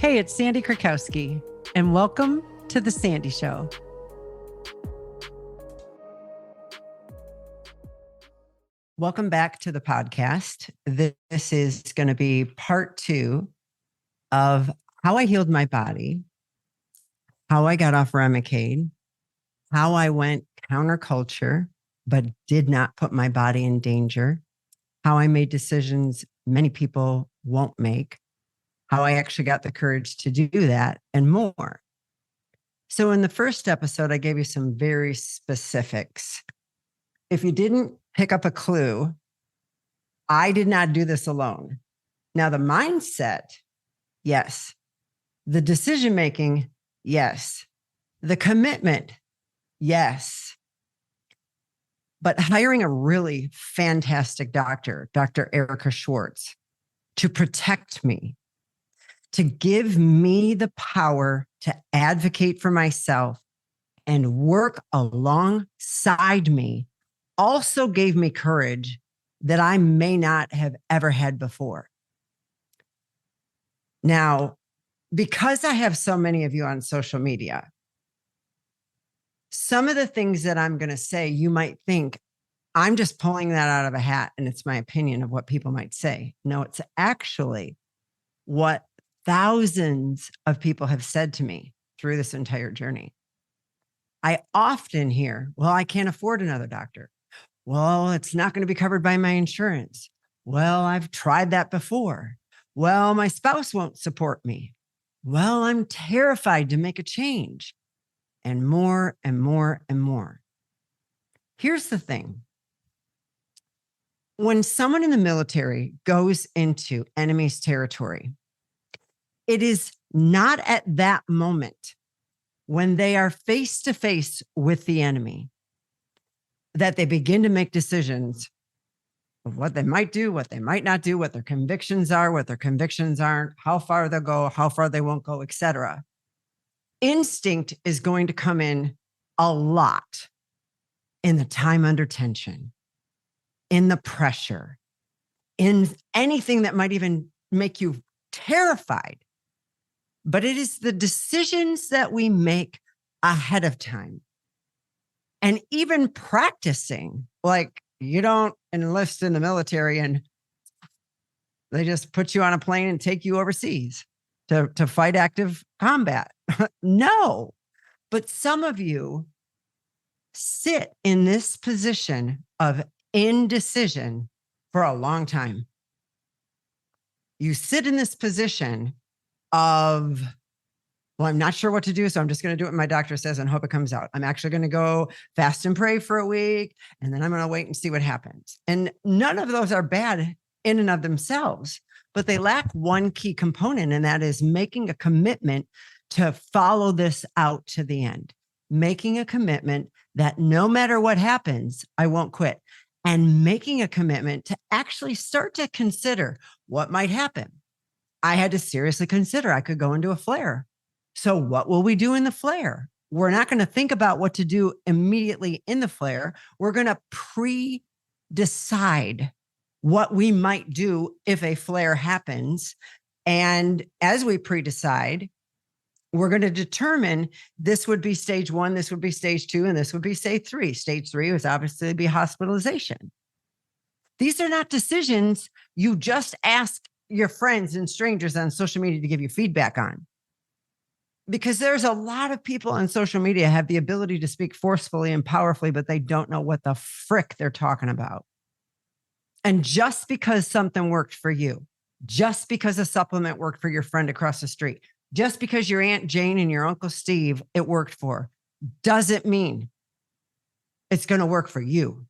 Hey, it's Sandi Krakowski, and welcome to The Sandi Show. Welcome back to the podcast. This is going to be part 2 of how I healed my body, how I got off Remicade, how I went counterculture, but did not put my body in danger, how I made decisions many people won't make, how I actually got the courage to do that, and more. So in the first episode, I gave you some very specifics. If you didn't pick up a clue, I did not do this alone. Now, the mindset, yes. The decision-making, yes. The commitment, yes. But hiring a really fantastic doctor, Dr. Erica Schwartz, to protect me, to give me the power to advocate for myself and work alongside me also gave me courage that I may not have ever had before. Now, because I have so many of you on social media, some of the things that I'm going to say, you might think I'm just pulling that out of a hat and it's my opinion of what people might say. No, it's actually what thousands of people have said to me through this entire journey. I often hear, well, I can't afford another doctor. Well, it's not going to be covered by my insurance. Well, I've tried that before. Well, my spouse won't support me. Well, I'm terrified to make a change. And more and more and more. Here's the thing. When someone in the military goes into enemy's territory, it is not at that moment when they are face to face with the enemy that they begin to make decisions of what they might do, what they might not do, what their convictions are, what their convictions aren't, how far they'll go, how far they won't go, etc. Instinct is going to come in a lot in the time under tension, in the pressure, in anything that might even make you terrified. But it is the decisions that we make ahead of time. And even practicing, like you don't enlist in the military and they just put you on a plane and take you overseas to fight active combat. No, but some of you sit in this position of indecision for a long time. You sit in this position of, well, I'm not sure what to do, so I'm just going to do what my doctor says and hope it comes out. I'm actually going to go fast and pray for a week, and then I'm going to wait and see what happens. And none of those are bad in and of themselves, but they lack one key component, and that is making a commitment to follow this out to the end, making a commitment that no matter what happens, I won't quit, and making a commitment to actually start to consider what might happen. I had to seriously consider I could go into a flare. So what will we do in the flare? We're not going to think about what to do immediately in the flare. We're going to pre-decide what we might do if a flare happens. And as we pre-decide, we're going to determine this would be stage 1, this would be stage 2, and this would be stage 3. Stage 3 would obviously be hospitalization. These are not decisions you just ask your friends and strangers on social media to give you feedback on. Because there's a lot of people on social media have the ability to speak forcefully and powerfully, but they don't know what the frick they're talking about. And just because something worked for you, just because a supplement worked for your friend across the street, just because your Aunt Jane and your Uncle Steve, it worked for, doesn't mean it's going to work for you.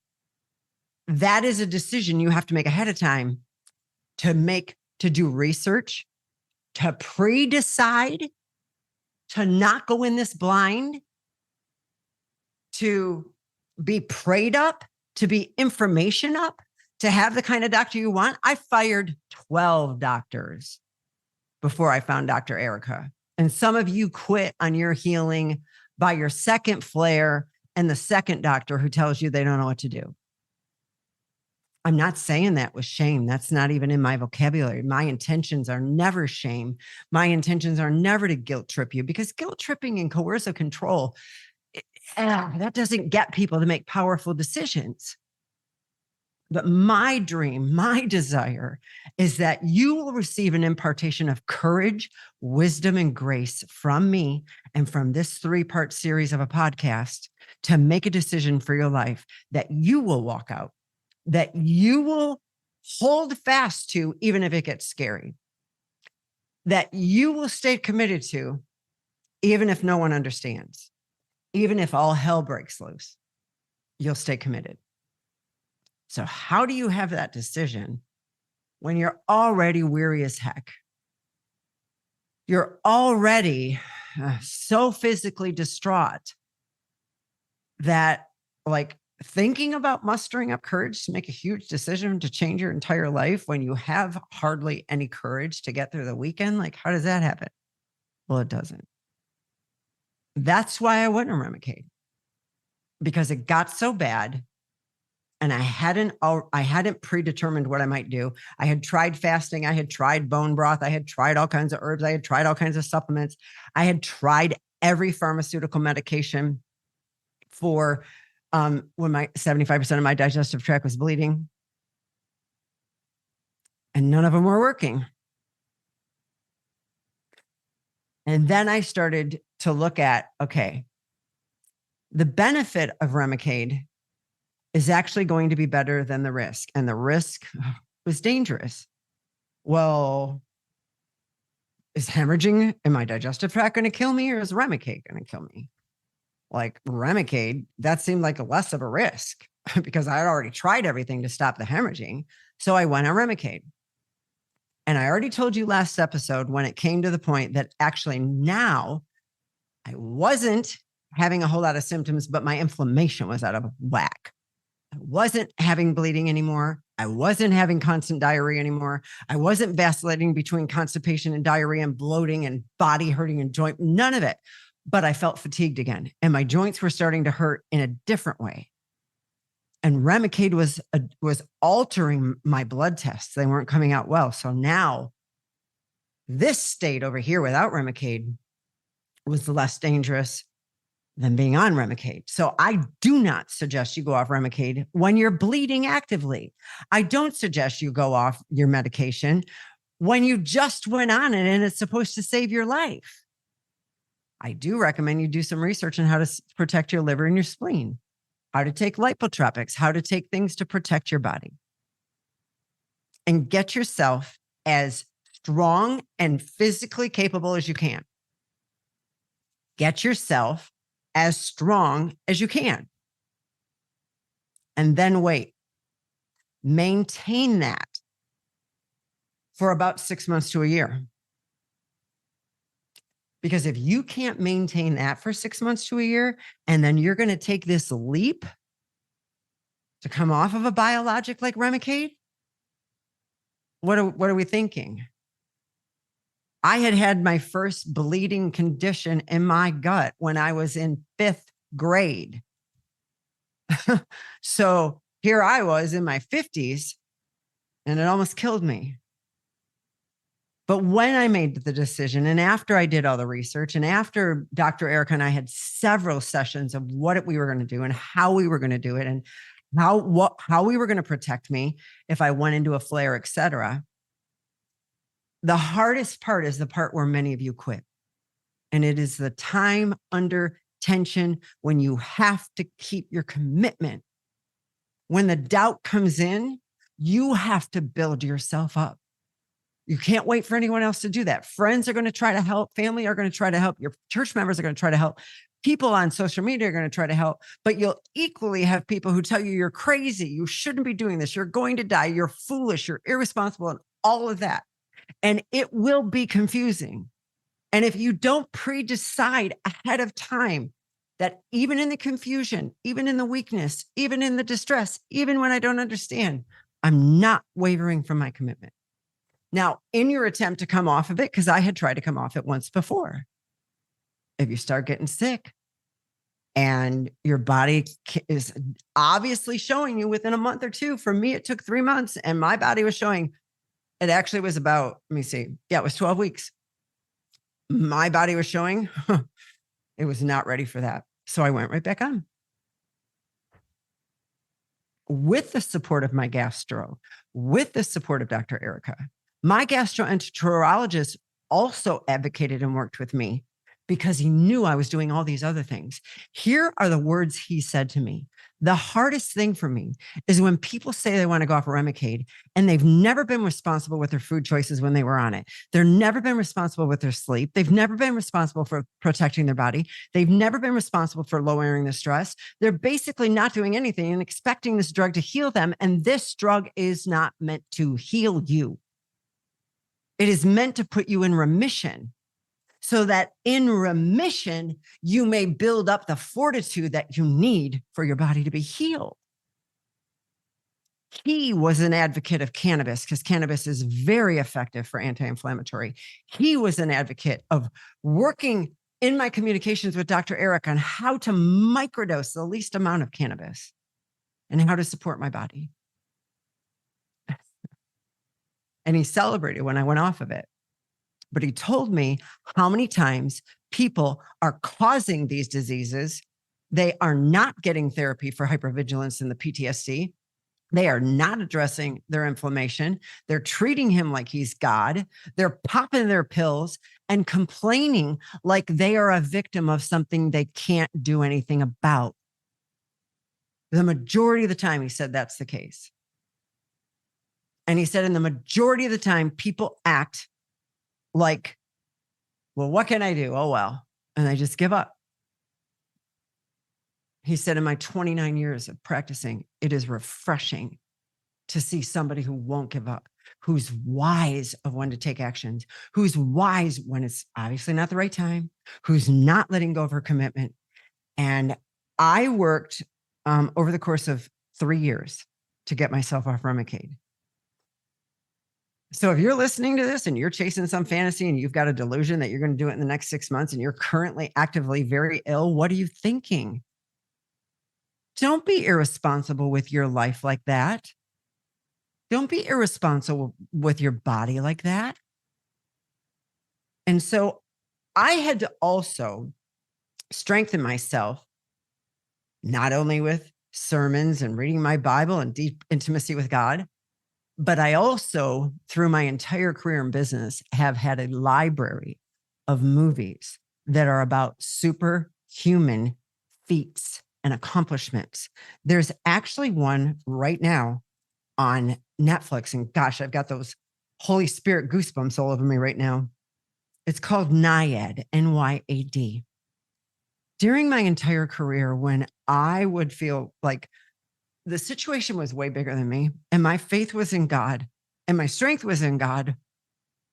That is a decision you have to make ahead of time to do research, to pre-decide, to not go in this blind, to be prayed up, to be information up, to have the kind of doctor you want. I fired 12 doctors before I found Dr. Erica. And some of you quit on your healing by your second flare and the second doctor who tells you they don't know what to do. I'm not saying that with shame. That's not even in my vocabulary. My intentions are never shame. My intentions are never to guilt trip you, because guilt tripping and coercive control, that doesn't get people to make powerful decisions. But my dream, my desire is that you will receive an impartation of courage, wisdom, and grace from me and from this 3-part series of a podcast to make a decision for your life that you will walk out, that you will hold fast to, even if it gets scary, that you will stay committed to, even if no one understands, even if all hell breaks loose, you'll stay committed. So how do you have that decision when you're already weary as heck? You're already so physically distraught that, like, thinking about mustering up courage to make a huge decision to change your entire life when you have hardly any courage to get through the weekend, like, how does that happen? Well, it doesn't. That's why I went on Remicade, because it got so bad. And I hadn't predetermined what I might do. I had tried fasting. I had tried bone broth. I had tried all kinds of herbs. I had tried all kinds of supplements. I had tried every pharmaceutical medication for when my 75% of my digestive tract was bleeding. And none of them were working. And then I started to look at, okay, the benefit of Remicade is actually going to be better than the risk. And the risk was dangerous. Well, is hemorrhaging in my digestive tract going to kill me, or is Remicade going to kill me? Like, Remicade, that seemed like less of a risk because I had already tried everything to stop the hemorrhaging. So I went on Remicade. And I already told you last episode when it came to the point that actually now I wasn't having a whole lot of symptoms, but my inflammation was out of whack. I wasn't having bleeding anymore. I wasn't having constant diarrhea anymore. I wasn't vacillating between constipation and diarrhea and bloating and body hurting and joint, none of it. But I felt fatigued again, and my joints were starting to hurt in a different way. And Remicade was altering my blood tests. They weren't coming out well. So now this state over here without Remicade was less dangerous than being on Remicade. So I do not suggest you go off Remicade when you're bleeding actively. I don't suggest you go off your medication when you just went on it and it's supposed to save your life. I do recommend you do some research on how to protect your liver and your spleen, how to take lipotropics, how to take things to protect your body, and get yourself as strong and physically capable as you can. Get yourself as strong as you can. And then wait. Maintain that for about 6 months to a year. Because if you can't maintain that for 6 months to a year, and then you're going to take this leap to come off of a biologic like Remicade, what are we thinking? I had my first bleeding condition in my gut when I was in 5th grade. So here I was in my 50s, and it almost killed me. But when I made the decision, and after I did all the research, and after Dr. Erica and I had several sessions of what we were going to do and how we were going to do it, and how we were going to protect me if I went into a flare, et cetera, the hardest part is the part where many of you quit. And it is the time under tension when you have to keep your commitment. When the doubt comes in, you have to build yourself up. You can't wait for anyone else to do that. Friends are going to try to help. Family are going to try to help. Your church members are going to try to help. People on social media are going to try to help. But you'll equally have people who tell you you're crazy. You shouldn't be doing this. You're going to die. You're foolish. You're irresponsible, and all of that. And it will be confusing. And if you don't pre-decide ahead of time that even in the confusion, even in the weakness, even in the distress, even when I don't understand, I'm not wavering from my commitment. Now, in your attempt to come off of it, because I had tried to come off it once before, if you start getting sick, And your body is obviously showing you within a month or two. For me, it took 3 months, and my body was showing. It actually was about, let me see. Yeah, it was 12 weeks. My body was showing it was not ready for that. So I went right back on with the support of my gastro, with the support of Dr. Erica. My gastroenterologist also advocated and worked with me because he knew I was doing all these other things. Here are the words he said to me. The hardest thing for me is when people say they want to go off a Remicade and they've never been responsible with their food choices when they were on it. They've never been responsible with their sleep. They've never been responsible for protecting their body. They've never been responsible for lowering the stress. They're basically not doing anything and expecting this drug to heal them. And this drug is not meant to heal you. It is meant to put you in remission, so that in remission, you may build up the fortitude that you need for your body to be healed. He was an advocate of cannabis because cannabis is very effective for anti-inflammatory. He was an advocate of working in my communications with Dr. Eric on how to microdose the least amount of cannabis and how to support my body. And he celebrated when I went off of it. But he told me how many times people are causing these diseases. They are not getting therapy for hypervigilance and the PTSD. They are not addressing their inflammation. They're treating him like he's God. They're popping their pills and complaining like they are a victim of something they can't do anything about. The majority of the time, he said that's the case. And he said in the majority of the time, people act like, well, what can I do? Oh, well. And I just give up. He said, in my 29 years of practicing, it is refreshing to see somebody who won't give up, who's wise of when to take actions, who's wise when it's obviously not the right time, who's not letting go of her commitment. And I worked over the course of 3 years to get myself off Remicade. So if you're listening to this and you're chasing some fantasy and you've got a delusion that you're going to do it in the next 6 months and you're currently actively very ill, what are you thinking? Don't be irresponsible with your life like that. Don't be irresponsible with your body like that. And so I had to also strengthen myself, not only with sermons and reading my Bible and deep intimacy with God, but I also, through my entire career in business, have had a library of movies that are about superhuman feats and accomplishments. There's actually one right now on Netflix. And gosh, I've got those Holy Spirit goosebumps all over me right now. It's called NYAD, NYAD. During my entire career, when I would feel like the situation was way bigger than me, and my faith was in God, and my strength was in God,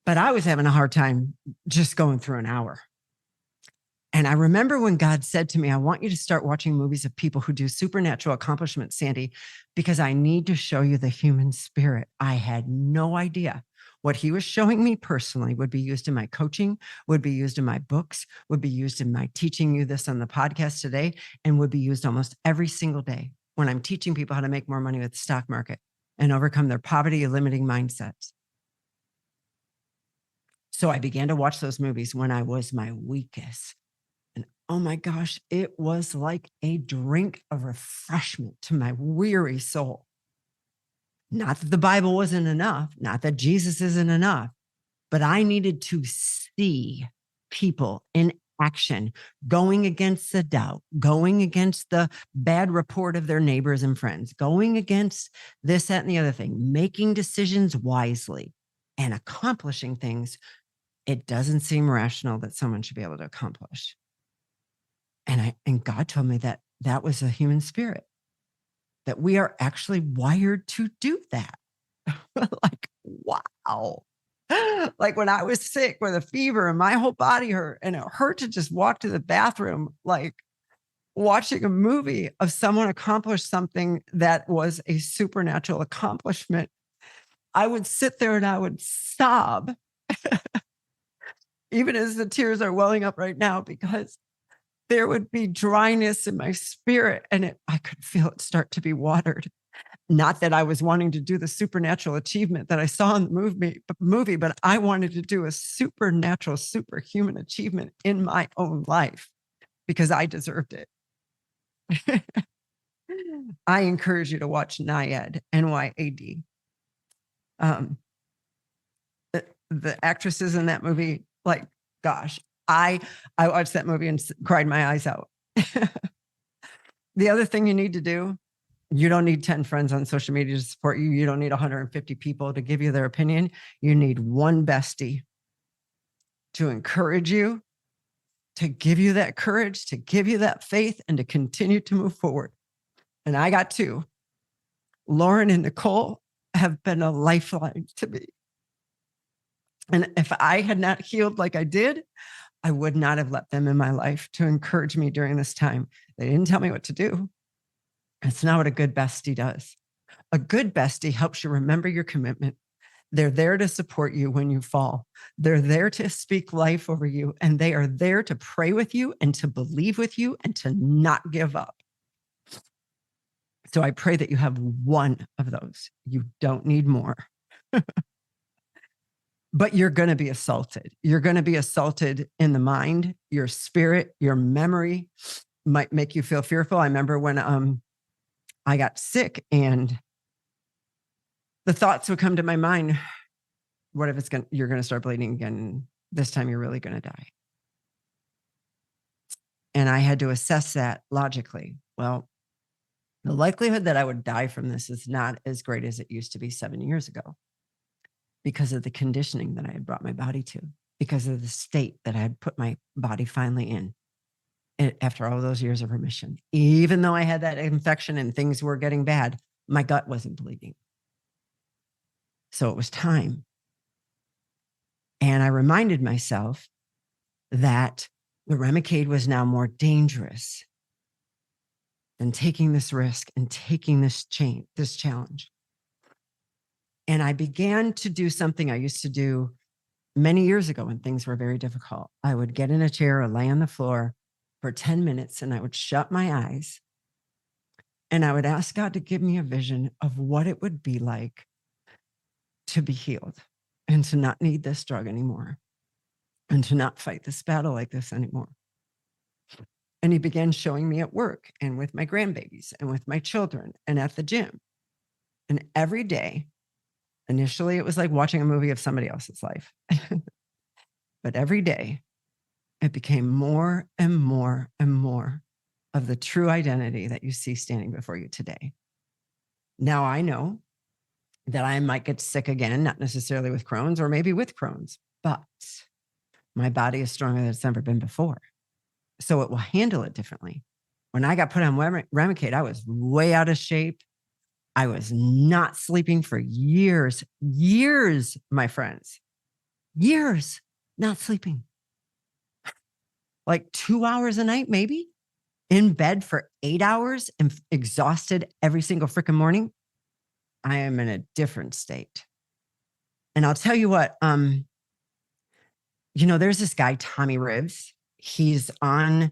but I was having a hard time just going through an hour. And I remember when God said to me, I want you to start watching movies of people who do supernatural accomplishments, Sandi, because I need to show you the human spirit. I had no idea what he was showing me personally would be used in my coaching, would be used in my books, would be used in my teaching you this on the podcast today, and would be used almost every single day when I'm teaching people how to make more money with the stock market and overcome their poverty limiting mindsets. So I began to watch those movies when I was my weakest. And oh my gosh, it was like a drink of refreshment to my weary soul. Not that the Bible wasn't enough, not that Jesus isn't enough, but I needed to see people in action, going against the doubt, going against the bad report of their neighbors and friends, going against this, that, and the other thing, making decisions wisely and accomplishing things it doesn't seem rational that someone should be able to accomplish. And God told me that that was a human spirit, that we are actually wired to do that. Like, wow. Like when I was sick with a fever and my whole body hurt and it hurt to just walk to the bathroom, like watching a movie of someone accomplish something that was a supernatural accomplishment. I would sit there and I would sob, even as the tears are welling up right now, because there would be dryness in my spirit, and I could feel it start to be watered. Not that I was wanting to do the supernatural achievement that I saw in the movie, but I wanted to do a supernatural, superhuman achievement in my own life because I deserved it. I encourage you to watch NYAD, NYAD. The actresses in that movie, like, gosh, I watched that movie and cried my eyes out. The other thing you need to do, you don't need 10 friends on social media to support you. You don't need 150 people to give you their opinion. You need one bestie to encourage you, to give you that courage, to give you that faith, and to continue to move forward. And I got two. Lauren and Nicole have been a lifeline to me. And if I had not healed like I did, I would not have let them in my life to encourage me during this time. They didn't tell me what to do. It's not what a good bestie does. A good bestie helps you remember your commitment. They're there to support you when you fall. They're there to speak life over you, and they are there to pray with you and to believe with you and to not give up. So I pray that you have one of those. You don't need more. But you're going to be assaulted. You're going to be assaulted in the mind, your spirit, your memory might make you feel fearful. I remember when I got sick and the thoughts would come to my mind. What if you're going to start bleeding again? This time you're really going to die. And I had to assess that logically. Well, the likelihood that I would die from this is not as great as it used to be 7 years ago because of the conditioning that I had brought my body to, because of the state that I had put my body finally in. And after all those years of remission, even though I had that infection and things were getting bad, my gut wasn't bleeding. So it was time. And I reminded myself that the Remicade was now more dangerous than taking this risk and taking this challenge. And I began to do something I used to do many years ago when things were very difficult. I would get in a chair or lay on the floor for 10 minutes and I would shut my eyes and I would ask God to give me a vision of what it would be like to be healed and to not need this drug anymore and to not fight this battle like this anymore. And he began showing me at work and with my grandbabies and with my children and at the gym. And every day, initially, it was like watching a movie of somebody else's life. But every day, it became more and more and more of the true identity that you see standing before you today. Now I know that I might get sick again, not necessarily with Crohn's or maybe with Crohn's, but my body is stronger than it's ever been before. So it will handle it differently. When I got put on Remicade, I was way out of shape. I was not sleeping for years, my friends, years not sleeping. Like 2 hours a night, maybe in bed for 8 hours and exhausted every single freaking morning. I am in a different state. And I'll tell you what, there's this guy, Tommy Rivs. He's on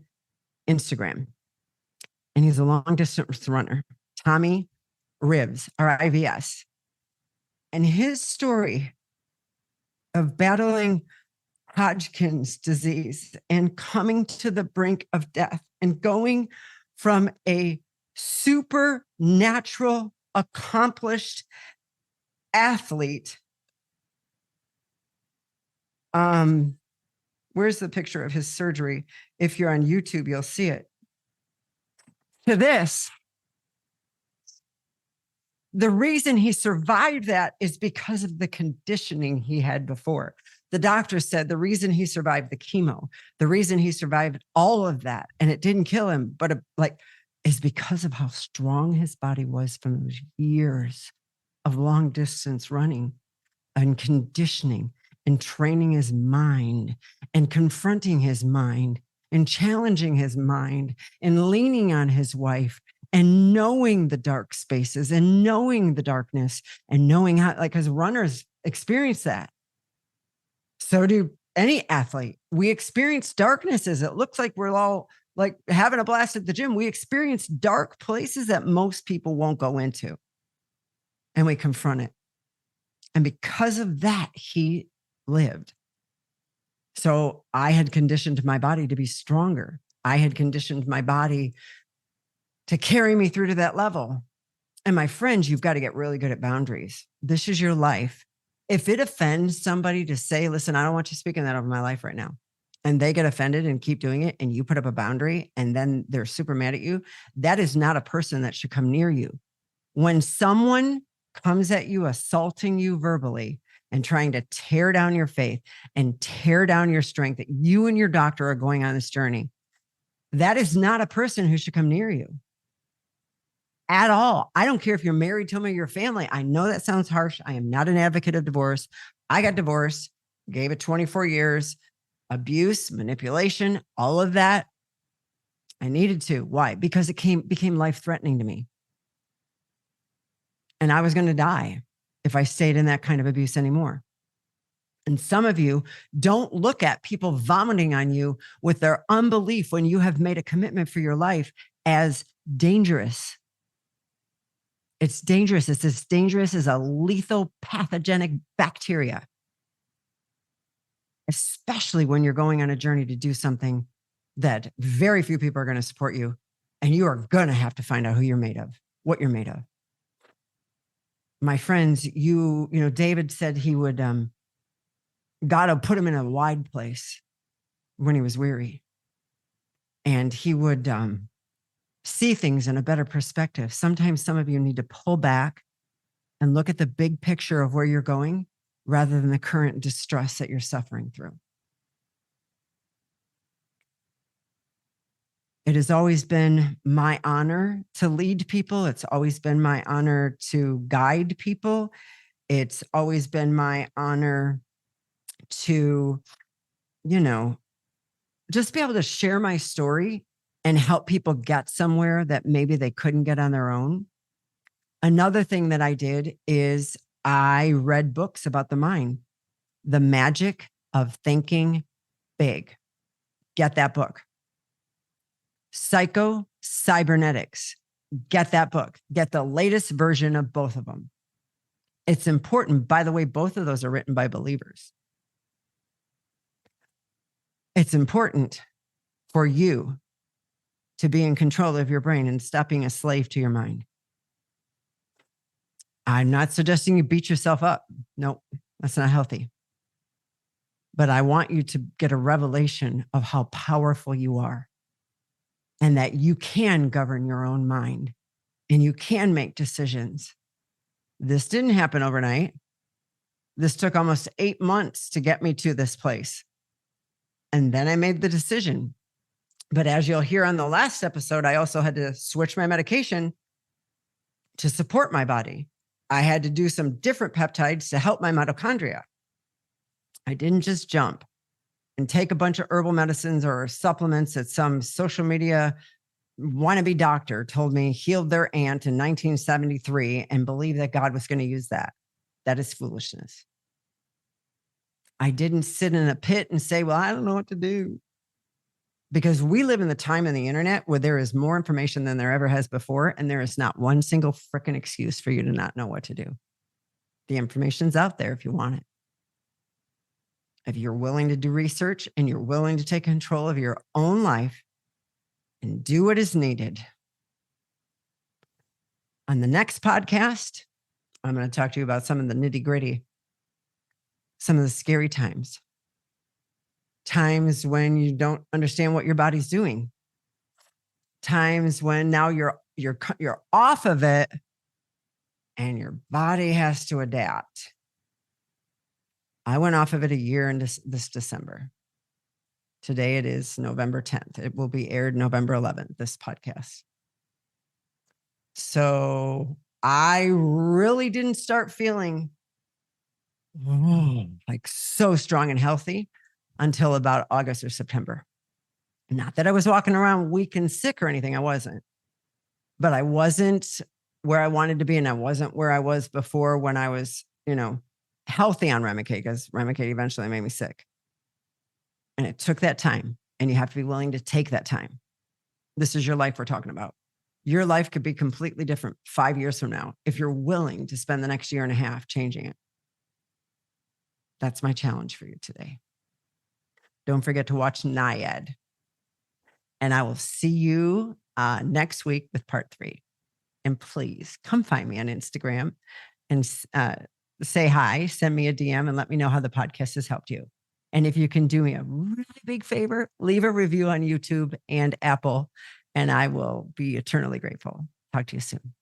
Instagram and he's a long distance runner. Tommy Rivs, R-I-V-S. And his story of battling Hodgkin's disease and coming to the brink of death and going from a supernatural, accomplished athlete. Where's the picture of his surgery? If you're on YouTube, you'll see it. To this. The reason he survived that is because of the conditioning he had before. The doctor said the reason he survived the chemo, the reason he survived all of that, and it didn't kill him, but is because of how strong his body was from those years of long distance running and conditioning and training his mind and confronting his mind and challenging his mind and leaning on his wife and knowing the dark spaces and knowing the darkness and knowing how, because runners experience that. So do any athlete. We experience darknesses. It looks like we're all like having a blast at the gym. We experience dark places that most people won't go into, and we confront it. And because of that, he lived. So I had conditioned my body to be stronger. I had conditioned my body to carry me through to that level. And my friends, you've got to get really good at boundaries. This is your life. If it offends somebody to say, listen, I don't want you speaking that over my life right now, and they get offended and keep doing it, and you put up a boundary and then they're super mad at you, that is not a person that should come near you. When someone comes at you, assaulting you verbally and trying to tear down your faith and tear down your strength, that you and your doctor are going on this journey, that is not a person who should come near you at all. I don't care if you're married to them or your family. I know that sounds harsh. I am not an advocate of divorce. I got divorced, gave it 24 years, abuse, manipulation, all of that. I needed to. Why? Because it became life-threatening to me. And I was going to die if I stayed in that kind of abuse anymore. And some of you don't look at people vomiting on you with their unbelief when you have made a commitment for your life as dangerous. It's dangerous. It's as dangerous as a lethal pathogenic bacteria, especially when you're going on a journey to do something that very few people are going to support you. And you are going to have to find out who you're made of, what you're made of. My friends, you know, David said he would, God will put him in a wide place when he was weary. And he would see things in a better perspective. Sometimes some of you need to pull back and look at the big picture of where you're going rather than the current distress that you're suffering through. It has always been my honor to lead people. It's always been my honor to guide people. It's always been my honor to, you know, just be able to share my story and help people get somewhere that maybe they couldn't get on their own. Another thing that I did is I read books about the mind, The Magic of Thinking Big. Get that book. Psycho Cybernetics. Get that book. Get the latest version of both of them. It's important. By the way, both of those are written by believers. It's important for you to be in control of your brain and stop being a slave to your mind. I'm not suggesting you beat yourself up. No, that's not healthy. But I want you to get a revelation of how powerful you are and that you can govern your own mind and you can make decisions. This didn't happen overnight. This took almost 8 months to get me to this place. And then I made the decision. But as you'll hear on the last episode, I also had to switch my medication to support my body. I had to do some different peptides to help my mitochondria. I didn't just jump and take a bunch of herbal medicines or supplements that some social media wannabe doctor told me healed their aunt in 1973 and believe that God was going to use that. That is foolishness. I didn't sit in a pit and say, well, I don't know what to do. Because we live in the time of the internet where there is more information than there ever has before. And there is not one single freaking excuse for you to not know what to do. The information's out there if you want it. If you're willing to do research and you're willing to take control of your own life and do what is needed. On the next podcast, I'm going to talk to you about some of the nitty-gritty, some of the scary times when you don't understand what your body's doing, times when now you're off of it and your body has to adapt. I went off of it a year in this December. Today it is November 10th. It will be aired November 11th, this podcast. So I really didn't start feeling like so strong and healthy until about August or September. Not that I was walking around weak and sick or anything. I wasn't. But I wasn't where I wanted to be. And I wasn't where I was before when I was, healthy on Remicade, because Remicade eventually made me sick. And it took that time. And you have to be willing to take that time. This is your life we're talking about. Your life could be completely different 5 years from now if you're willing to spend the next year and a half changing it. That's my challenge for you today. Don't forget to watch Naiad. And I will see you next week with part 3. And please come find me on Instagram and say hi, send me a DM, and let me know how the podcast has helped you. And if you can do me a really big favor, leave a review on YouTube and Apple, and I will be eternally grateful. Talk to you soon.